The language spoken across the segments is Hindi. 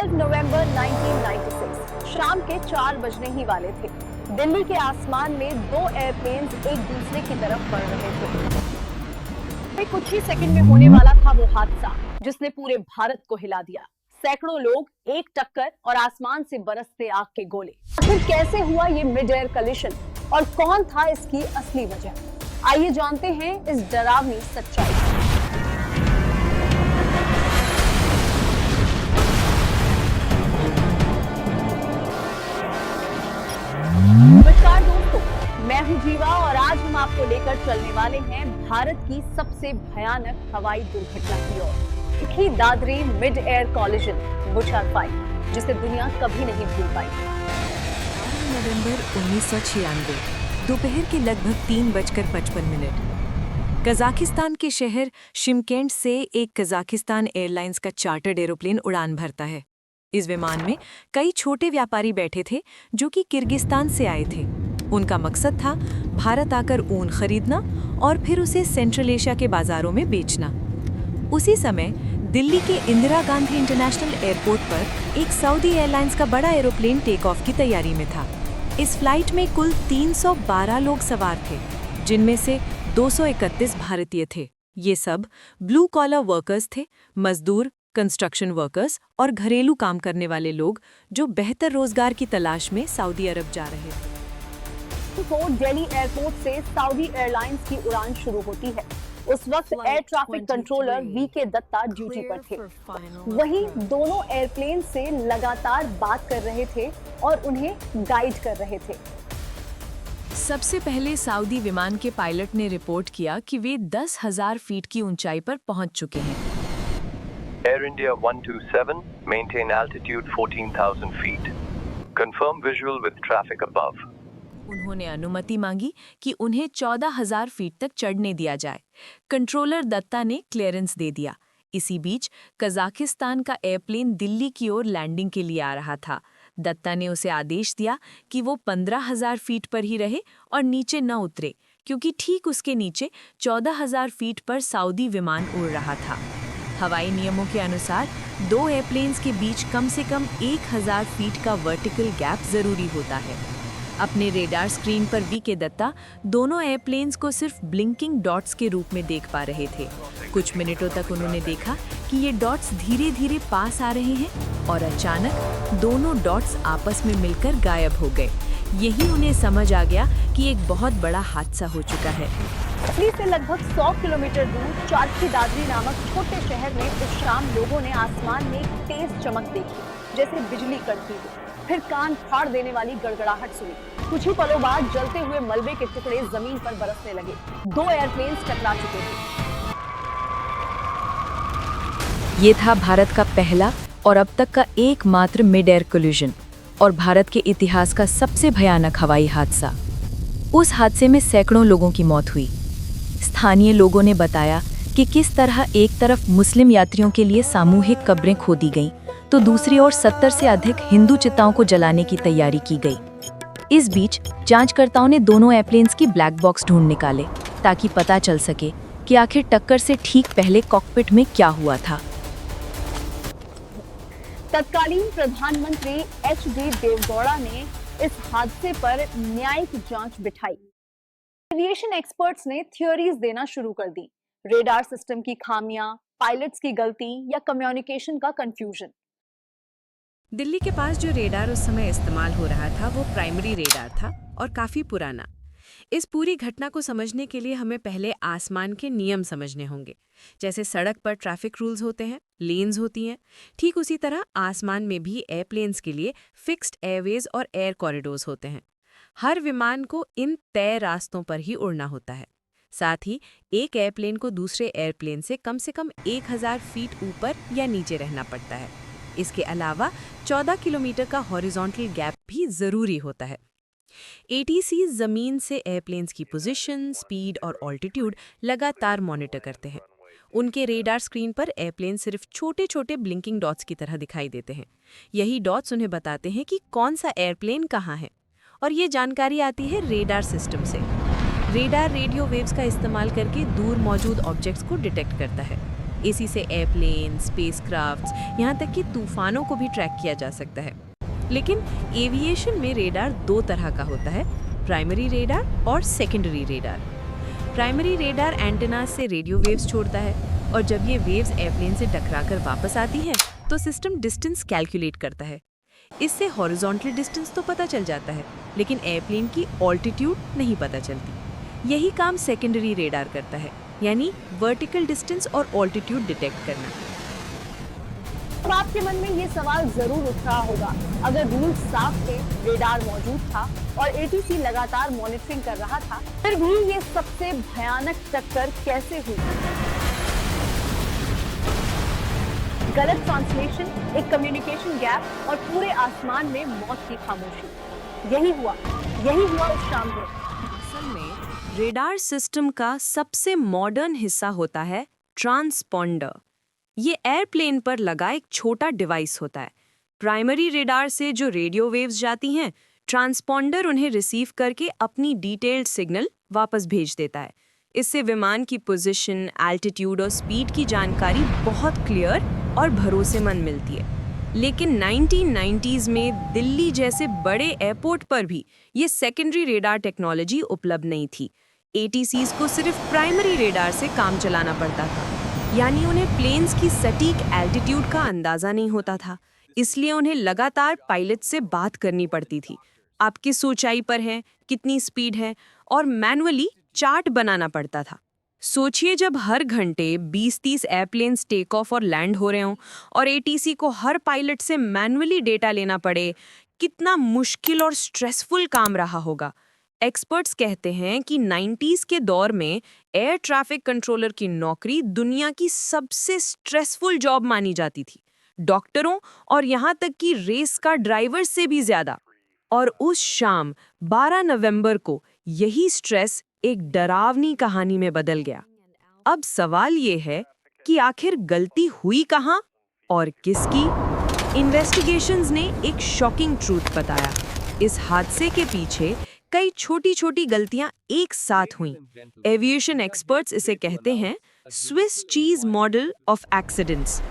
नवंबर 1996 शाम के 4 बजने ही वाले थे। दिल्ली के आसमान में दो एयरप्लेन्स एक दूसरे की तरफ बढ़ रहे थे। कुछ ही सेकंड में होने वाला था वो हादसा जिसने पूरे भारत को हिला दिया। सैकड़ों लोग, एक टक्कर और आसमान से बरसते आग के गोले। आखिर कैसे हुआ ये मिड एयर कलिशन और कौन था इसकी असली वजह? आइए जानते हैं इस डरावनी सच्चाई। नमस्कार दोस्तों, मैं हूं जीवा और आज हम आपको लेकर चलने वाले हैं भारत की सबसे भयानक हवाई दुर्घटना की ओर। ही दादरी मिड एयर कॉलिजन बुशर फाइव, जिसे दुनिया कभी नहीं भूल पाई। नवंबर 1996 दोपहर के लगभग 3:55। कजाकिस्तान के शहर शिमकेंट से एक कजाकिस्तान एयरलाइंस का चार्टर्ड एरोप्लेन उड़ान भरता है। इस विमान में कई छोटे व्यापारी बैठे थे जो कि किर्गिस्तान से आए थे। उनका मकसद था भारत आकर ऊन खरीदना और फिर उसे सेंट्रल एशिया के बाजारों में बेचना। उसी समय दिल्ली के इंदिरा गांधी इंटरनेशनल एयरपोर्ट पर एक सऊदी एयरलाइंस का बड़ा एरोप्लेन टेक ऑफ की तैयारी में था। इस फ्लाइट में कुल 312 लोग सवार थे, जिनमें से 231 भारतीय थे। ये सब ब्लू कॉलर वर्कर्स थे, मजदूर, कंस्ट्रक्शन वर्कर्स और घरेलू काम करने वाले लोग जो बेहतर रोजगार की तलाश में सऊदी अरब जा रहे थे। दिल्ली एयरपोर्ट से सऊदी एयरलाइंस की उड़ान शुरू होती है। उस वक्त air traffic controller V K Datta duty पर थे। वहीं दोनों एयरप्लेन से लगातार बात कर रहे थे और उन्हें गाइड कर रहे थे। सबसे पहले सऊदी विमान के पायलट ने रिपोर्ट किया कि वे 10,000 फीट की ऊंचाई पर पहुंच चुके हैं। Air India 127, maintain altitude 14,000 feet. Confirm visual with traffic above. उन्होंने अनुमति मांगी कि उन्हें 14,000 फीट तक चढ़ने दिया जाए। कंट्रोलर दत्ता ने क्लियरेंस दे दिया। इसी बीच कजाकिस्तान का एयरप्लेन दिल्ली की ओर लैंडिंग के लिए आ रहा था। दत्ता ने उसे आदेश दिया कि वो 15,000 फीट पर ही रहे और नीचे न उतरे, क्योंकि ठीक उसके नीचे 14,000 फीट पर सऊदी विमान उड़ रहा था। हवाई नियमों के अनुसार दो एयरप्लेन्स के बीच कम से कम 1,000 फीट का वर्टिकल गैप जरूरी होता है। अपने रेडार स्क्रीन पर वीके दत्ता दोनों एयरप्लेन्स को सिर्फ ब्लिंकिंग डॉट्स के रूप में देख पा रहे थे। कुछ मिनटों तक उन्होंने देखा कि ये डॉट्स धीरे धीरे पास आ रहे हैं और अचानक दोनों डॉट्स आपस में मिलकर गायब हो गए। यही उन्हें समझ आ गया कि एक बहुत बड़ा हादसा हो चुका है। दिल्ली से लगभग 100 किलोमीटर दूर चारखी दादरी नामक छोटे शहर में उस शाम लोगों ने आसमान में एक तेज चमक देखी, जैसे बिजली कड़की हो। फिर कान फाड़ देने वाली गड़गड़ाहट सुनी। कुछ ही पलों बाद जलते हुए मलबे के टुकड़े जमीन पर बरसने लगे। दो एयरप्लेन्स टकरा चुके थे। ये था भारत का पहला और अब तक का एकमात्र मिड एयर कोलिजन और भारत के इतिहास का सबसे भयानक हवाई हादसा। उस हादसे में सैकड़ों लोगों की मौत हुई। स्थानीय लोगों ने बताया कि किस तरह एक तरफ मुस्लिम यात्रियों के लिए सामूहिक कब्रें खोदी गईं, तो दूसरी ओर 70 से अधिक हिंदू चिताओं को जलाने की तैयारी की गई। इस बीच जांचकर्ताओं ने दोनों एयरप्लेन्स की ब्लैक बॉक्स ढूंढ निकाले ताकि पता चल सके कि आखिर टक्कर से ठीक पहले कॉकपिट में क्या हुआ था। तत्कालीन प्रधानमंत्री एच.डी. देवगौड़ा ने इस हादसे पर न्यायिक जांच बिठाई। एविएशन एक्सपर्ट्स ने थ्योरीज देना शुरू कर दी। रेडार सिस्टम की खामियां, पायलट्स की गलती या कम्युनिकेशन का कंफ्यूजन। दिल्ली के पास जो रेडार उस समय इस्तेमाल हो रहा था वो प्राइमरी रेडार था और काफी पुराना। इस पूरी घटना को समझने के लिए हमें पहले आसमान के नियम समझने होंगे। जैसे सड़क पर ट्रैफिक रूल्स होते हैं, लेन्स होती हैं, ठीक उसी तरह आसमान में भी एयरप्लेन्स के लिए फिक्स्ड एयरवेज और एयर कॉरिडोर्स होते हैं। हर विमान को इन तय रास्तों पर ही उड़ना होता है। साथ ही एक एयरप्लेन को दूसरे एयरप्लेन से कम 1,000 फीट ऊपर या नीचे रहना पड़ता है। इसके अलावा 14 किलोमीटर का हॉरिजॉन्टल गैप भी जरूरी होता है। एटीसी जमीन से एयरप्लेन्स की पोजीशन, स्पीड और ऑल्टीट्यूड लगातार मॉनिटर करते हैं। उनके रेडार स्क्रीन पर एयरप्लेन सिर्फ छोटे छोटे ब्लिंकिंग डॉट्स की तरह दिखाई देते हैं। यही डॉट्स उन्हें बताते हैं कि कौन सा एयरप्लेन कहाँ है, और ये जानकारी आती है रेडार सिस्टम से। रेडार रेडियो वेव्स का इस्तेमाल करके दूर मौजूद ऑब्जेक्ट्स को डिटेक्ट करता है। इसी से एयरप्लेन, स्पेसक्राफ्ट्स, यहाँ तक कि तूफानों को भी ट्रैक किया जा सकता है। लेकिन एविएशन में रेडार दो तरह का होता है, प्राइमरी रेडार और secondary radar. Primary radar antenna से रेडियो वेव्स छोड़ता है और जब ये वेव्स एयरप्लेन से टकराकर वापस आती हैं तो सिस्टम डिस्टेंस कैलकुलेट करता है। इससे हॉरिजॉन्टल डिस्टेंस तो पता चल जाता है, लेकिन एयरप्लेन की ऑल्टीट्यूड नहीं पता चलती। यही काम सेकेंडरी रेडार करता है, यानी वर्टिकल डिस्टेंस और ऑल्टीट्यूड डिटेक्ट करना। अब आपके मन में ये सवाल जरूर उठ रहा होगा, अगर रूल साफ थे, रेडार मौजूद था और एटीसी लगातार मॉनिटरिंग कर रहा था, फिर भी ये सबसे भयानक टक्कर कैसे हुई? गलत ट्रांसलेशन, एक कम्युनिकेशन गैप और पूरे आसमान में मौत की खामोशी। यही हुआ उस शाम को। असल में रेडार सिस्टम का सबसे मॉडर्न हिस्सा होता है ट्रांसपॉन्डर। ये एयरप्लेन पर लगा एक छोटा डिवाइस होता है। प्राइमरी रेडार से जो रेडियो वेव्स जाती हैं, ट्रांसपॉन्डर उन्हें रिसीव करके अपनी डिटेल्ड सिग्नल वापस भेज देता है। इससे विमान की पोजीशन, एल्टीट्यूड और स्पीड की जानकारी बहुत क्लियर और भरोसेमंद मिलती है। लेकिन 1990s में दिल्ली जैसे बड़े एयरपोर्ट पर भी ये सेकेंडरी रेडार टेक्नोलॉजी उपलब्ध नहीं थी। एटीसीज को सिर्फ प्राइमरी रेडार से काम चलाना पड़ता था, यानी उन्हें प्लेन्स की सटीक एल्टीट्यूड का अंदाजा नहीं होता था। इसलिए उन्हें लगातार पायलट से बात करनी पड़ती थी, आप किस ऊंचाई पर हैं, कितनी स्पीड है, और मैनुअली चार्ट बनाना पड़ता था। सोचिए जब हर घंटे 20-30 एयरप्लेन्स टेक ऑफ और लैंड हो रहे हों और एटीसी को हर पायलट से मैनुअली डेटा लेना पड़े, कितना मुश्किल और स्ट्रेसफुल काम रहा होगा। एक्सपर्ट्स कहते हैं कि 90s के दौर में एयर ट्रैफिक कंट्रोलर की नौकरी दुनिया की सबसे स्ट्रेसफुल जॉब मानी जाती थी, डॉक्टरों और यहाँ तक कि रेस कार ड्राइवर से भी ज्यादा। और उस शाम 12 नवंबर को यही स्ट्रेस एक डरावनी कहानी में बदल गया। अब सवाल ये है कि आखिर गलती हुई कहाँ और किसकी? इन्वेस्टिगेशंस ने एक शॉकिंग ट्रूथ बताया। इस हादसे के पीछे कई छोटी-छोटी गलतियां एक साथ हुईं। एविएशन एक्सपर्ट्स इसे कहते हैं Swiss cheese model of accidents.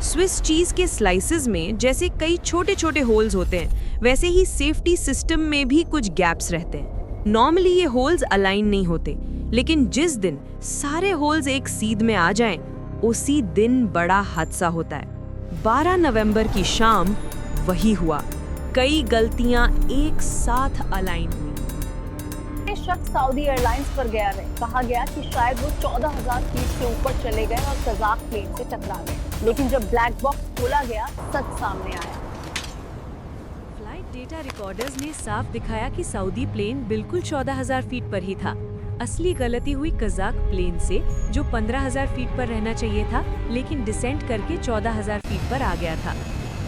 Swiss cheese के स्लाइसेस में जैसे कई छोटे-छोटे होल्स होते हैं, वैसे ही सेफ्टी सिस्टम में भी कुछ गैप्स रहते हैं। नॉर्मली ये होल्स अलाइन नहीं होते, लेकिन जिस दिन सारे होल्स एक सीध में आ जाएं, उसी दिन बड़ा हादसा होता है। 12 नवंबर की शाम वही हुआ। कई गलतियां एक साथ अलाइन हुई। शक सऊदी एयरलाइंस पर गया है। कहा गया कि शायद वो 14,000 फीट से ऊपर चले गए और कजाक प्लेन से टकरा गए। लेकिन जब ब्लैक बॉक्स खोला गया, सच सामने आया। फ्लाइट डेटा रिकॉर्डर्स ने साफ दिखाया कि सऊदी प्लेन बिल्कुल 14,000 फीट पर ही था। असली गलती हुई कजाक प्लेन से, जो 15,000 फीट पर रहना चाहिए था, लेकिन डिसेंट करके 14,000 फीट पर आ गया था।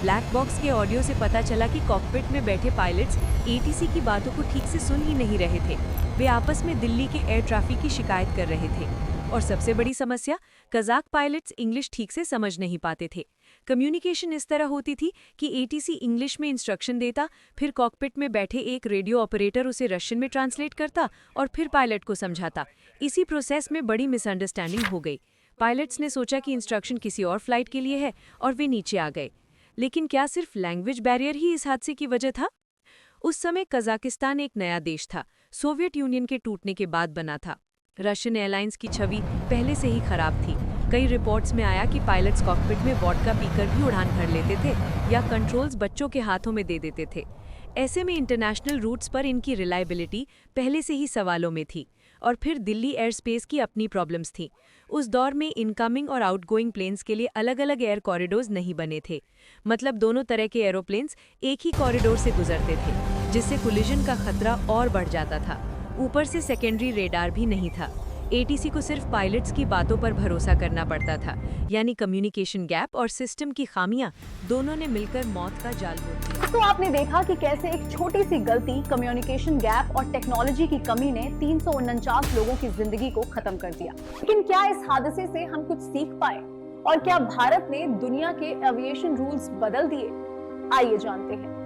ब्लैक बॉक्स के ऑडियो से पता चला कि कॉकपिट में बैठे पायलट्स एटीसी की बातों को ठीक से सुन ही नहीं रहे थे। वे आपस में दिल्ली के एयर ट्रैफिक की शिकायत कर रहे थे। और सबसे बड़ी समस्या, कजाक पायलट्स इंग्लिश ठीक से समझ नहीं पाते थे। कम्युनिकेशन इस तरह होती थी कि एटीसी इंग्लिश में इंस्ट्रक्शन देता, फिर कॉकपिट में बैठे एक रेडियो ऑपरेटर उसे रशियन में ट्रांसलेट करता और फिर पायलट को समझाता। इसी प्रोसेस में बड़ी मिसअंडरस्टैंडिंग हो गई। पायलट्स ने सोचा कि इंस्ट्रक्शन किसी और फ्लाइट के लिए है और वे नीचे आ गए। लेकिन क्या सिर्फ लैंग्वेज बैरियर ही इस हादसे की वजह था? उस समय कजाकिस्तान एक नया देश था, सोवियत यूनियन के टूटने के बाद बना था। रशियन एयरलाइंस की छवि पहले से ही खराब थी। कई रिपोर्ट्स में आया कि पायलट्स कॉकपिट में वोडका पीकर भी उड़ान भर लेते थे या कंट्रोल्स बच्चों के हाथों में दे देते थे। ऐसे में इंटरनेशनल रूट्स पर इनकी रिलायबिलिटी पहले से ही सवालों में थी। और फिर दिल्ली एयर स्पेस की अपनी प्रॉब्लम्स थी। उस दौर में इनकमिंग और आउटगोइंग प्लेन्स के लिए अलग-अलग एयर कॉरिडोर्स नहीं बने थे। मतलब दोनों तरह के एरोप्लेन्स एक ही कॉरिडोर से गुजरते थे, जिससे कोलिजन का खतरा और बढ़ जाता था। ऊपर से सेकेंडरी रेडार भी नहीं था। एटीसी को सिर्फ पायलट्स की बातों पर भरोसा करना पड़ता था, यानी कम्युनिकेशन गैप और सिस्टम की खामियां दोनों ने मिलकर मौत का जाल बुन दिया। तो आपने देखा कि कैसे एक छोटी सी गलती, कम्युनिकेशन गैप और टेक्नोलॉजी की कमी ने 349 लोगों की जिंदगी को खत्म कर दिया। लेकिन क्या इस हादसे से हम कुछ सीख पाए और क्या भारत ने दुनिया के एविएशन रूल्स बदल दिए? आइए जानते हैं।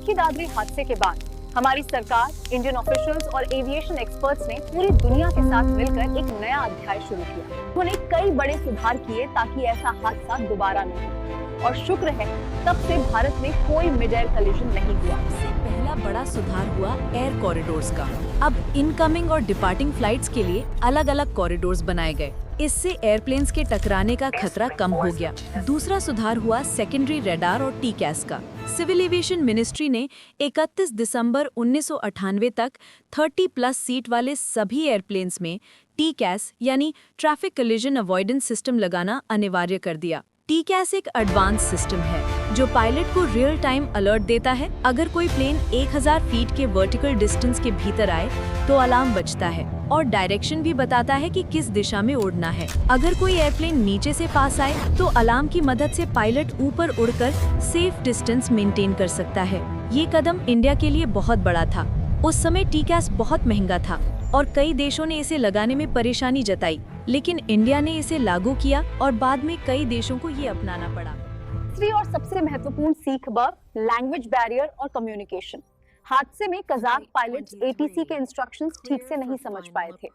दादरी हादसे के बाद हमारी सरकार, इंडियन ऑफिशियल्स और एविएशन एक्सपर्ट्स ने पूरी दुनिया के साथ मिलकर एक नया अध्याय शुरू किया। उन्होंने कई बड़े सुधार किए ताकि ऐसा हादसा दोबारा न हो। और शुक्र है तब से भारत में कोई मिड एयर कलिजन नहीं हुआ। सबसे पहला बड़ा सुधार हुआ एयर कॉरिडोर्स का। अब इनकमिंग और डिपार्टिंग फ्लाइट्स के लिए अलग अलग कॉरिडोर्स बनाए गए। इससे एयरप्लेन्स के टकराने का खतरा कम हो गया। दूसरा सुधार हुआ सेकेंडरी रडार और टीकैस का। सिविल एविएशन मिनिस्ट्री ने 31 दिसंबर 1998 तक 30+ सीट वाले सभी एयरप्लेन्स में टीकैस यानी ट्रैफिक कोलिजन अवॉइडेंस सिस्टम लगाना अनिवार्य कर दिया। टीकैस एक एडवांस सिस्टम है जो पायलट को रियल टाइम अलर्ट देता है। अगर कोई प्लेन 1000 फीट के वर्टिकल डिस्टेंस के भीतर आए तो अलार्म बजता है और डायरेक्शन भी बताता है कि किस दिशा में उड़ना है। अगर कोई एयरप्लेन नीचे से पास आए तो अलार्म की मदद से पायलट ऊपर उड़कर सेफ डिस्टेंस मेंटेन कर सकता है। ये कदम इंडिया के लिए बहुत बड़ा था। उस समय टीकैस बहुत महंगा था और कई देशों ने इसे लगाने में परेशानी जताई, लेकिन इंडिया ने इसे लागू किया और बाद में कई देशों को ये अपनाना पड़ा। तीसरी और सबसे महत्वपूर्ण सीख लैंग्वेज बैरियर और कम्युनिकेशन। हादसे में कजाक पायलट्स ATC के इंस्ट्रक्शंस ठीक से नहीं समझ पाए थे।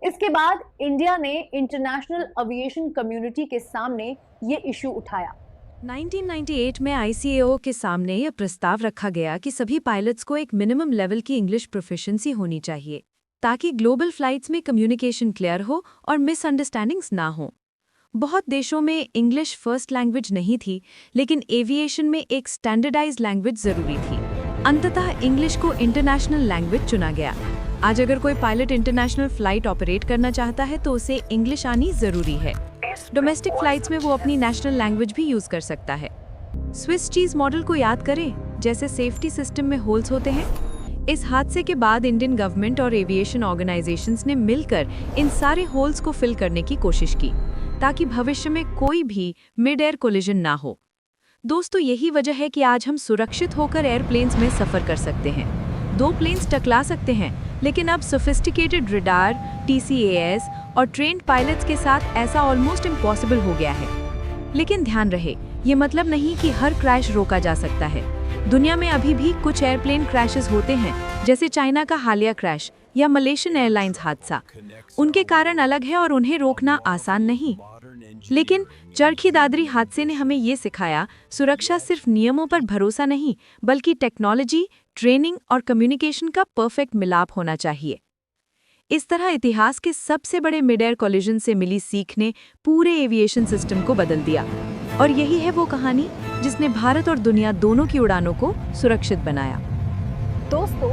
इसके बाद इंडिया ने इंटरनेशनल एविएशन कम्युनिटी के सामने ये इशू उठाया। 1998 में ICAO के सामने यह प्रस्ताव रखा गया कि सभी पायलट्स को एक मिनिमम लेवल की इंग्लिश प्रोफिशिएंसी होनी चाहिए ताकि ग्लोबल फ्लाइट्स में कम्युनिकेशन क्लियर हो और मिसअंडरस्टैंडिंग्स ना हो। बहुत देशों में इंग्लिश फर्स्ट लैंग्वेज नहीं थी, लेकिन एविएशन में एक स्टैंडर्डाइज्ड लैंग्वेज जरूरी थी। अंततः इंग्लिश को इंटरनेशनल लैंग्वेज चुना गया। आज अगर कोई पायलट इंटरनेशनल फ्लाइट ऑपरेट करना चाहता है तो उसे इंग्लिश आनी जरूरी है। डोमेस्टिक फ्लाइट्स में वो अपनी नेशनल लैंग्वेज भी यूज कर सकता है। स्विस चीज मॉडल को याद करें, जैसे सेफ्टी सिस्टम में होल्स होते हैं। इस हादसे के बाद इंडियन गवर्नमेंट और एविएशन ऑर्गेनाइजेशंस ने मिलकर इन सारे होल्स को फिल करने की कोशिश की ताकि भविष्य में कोई भी मिड एयर कोलिजन ना हो। दोस्तों, यही वजह है कि आज हम सुरक्षित होकर एयरप्लेन्स में सफर कर सकते हैं। 2 प्लेन्स टकरा सकते हैं, लेकिन अब सोफिस्टिकेटेड रडार, TCAS और ट्रेन्ड पायलट्स के साथ ऐसा ऑलमोस्ट इम्पॉसिबल हो गया है। लेकिन ध्यान रहे, ये मतलब नहीं कि हर क्रैश रोका जा सकता है। दुनिया में अभी भी कुछ एयरप्लेन क्रैशेस होते हैं, जैसे चाइना का हालिया क्रैश या मलेशियन एयरलाइंस हादसा। उनके कारण अलग है और उन्हें रोकना आसान नहीं। लेकिन चरखी दादरी हादसे ने हमें ये सिखाया, सुरक्षा सिर्फ नियमों पर भरोसा नहीं, बल्कि टेक्नोलॉजी, ट्रेनिंग और कम्युनिकेशन का परफेक्ट मिलाप होना चाहिए। इस तरह इतिहास के सबसे बड़े मिड एयर कोलिजन से मिली सीख ने पूरे एविएशन सिस्टम को बदल दिया। और यही है वो कहानी जिसने भारत और दुनिया दोनों की उड़ानों को सुरक्षित बनाया। दोस्तों,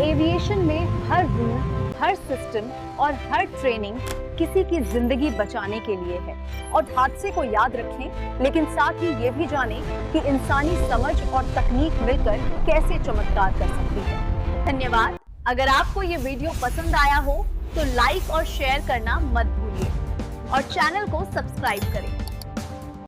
एविएशन में हर रूल, हर सिस्टम और हर ट्रेनिंग किसी की जिंदगी बचाने के लिए है। और हादसे को याद रखें, लेकिन साथ ही ये भी जानें कि इंसानी समझ और तकनीक मिलकर कैसे चमत्कार कर सकती है। धन्यवाद। अगर आपको ये वीडियो पसंद आया हो तो लाइक और शेयर करना मत भूलिए और चैनल को सब्सक्राइब करें।